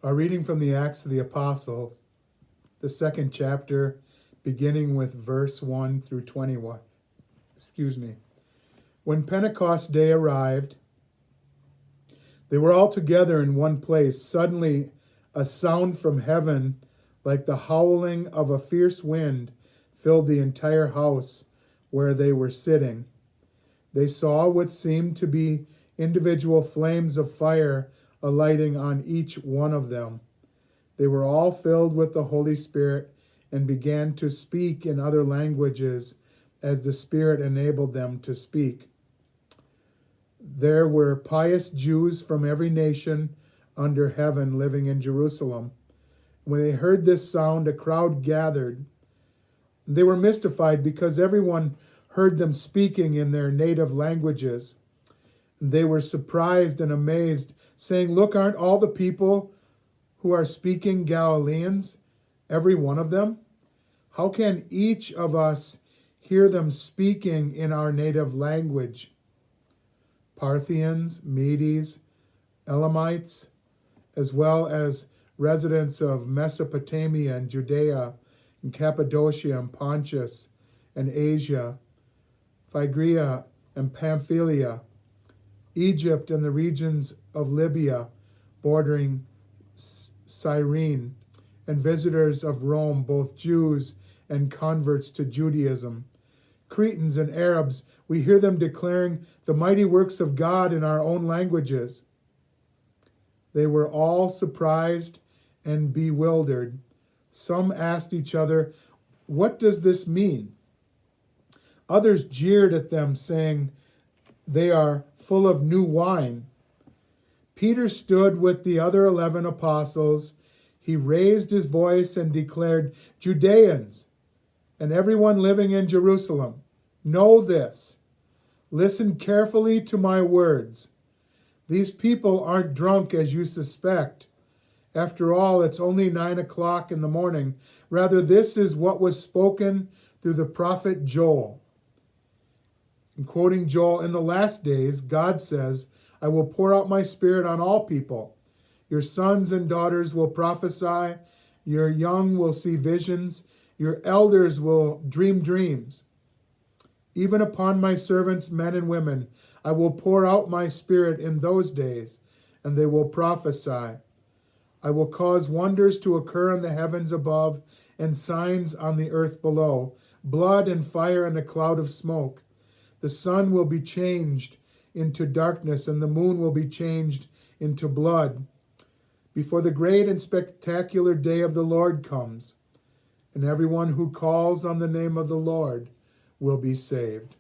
A reading from the Acts of the Apostles, the second chapter, beginning with verse 1 through 21. When Pentecost Day arrived, they were all together in one place. Suddenly, a sound from heaven, like the howling of a fierce wind, filled the entire house where they were sitting. They saw what seemed to be individual flames of fire alighting on each one of them. They were all filled with the Holy Spirit and began to speak in other languages as the Spirit enabled them to speak. There were pious Jews from every nation under heaven living in Jerusalem. When they heard this sound, a crowd gathered. They were mystified because everyone heard them speaking in their native languages. They were surprised and amazed, saying, "Look, aren't all the people who are speaking Galileans, every one of them? How can each of us hear them speaking in our native language?" Parthians, Medes, Elamites, as well as residents of Mesopotamia and Judea and Cappadocia and Pontus and Asia, Phrygia and Pamphylia, Egypt and the regions of Libya bordering Cyrene, and visitors of Rome, both Jews and converts to Judaism. Cretans and Arabs, we hear them declaring the mighty works of God in our own languages. They were all surprised and bewildered. Some asked each other, "What does this mean?" Others jeered at them, saying, "They are full of new wine." Peter stood with the other 11 apostles. He raised his voice and declared, "Judeans, and everyone living in Jerusalem, know this. Listen carefully to my words. These people aren't drunk as you suspect. After all, it's only 9 o'clock in the morning. Rather, this is what was spoken through the prophet Joel. In quoting Joel, "In the last days, God says, I will pour out my spirit on all people. Your sons and daughters will prophesy. Your young will see visions. Your elders will dream dreams. Even upon my servants, men and women, I will pour out my spirit in those days, and they will prophesy. I will cause wonders to occur in the heavens above and signs on the earth below, blood and fire and a cloud of smoke. The sun will be changed into darkness, and the moon will be changed into blood, before the great and spectacular day of the Lord comes, and everyone who calls on the name of the Lord will be saved."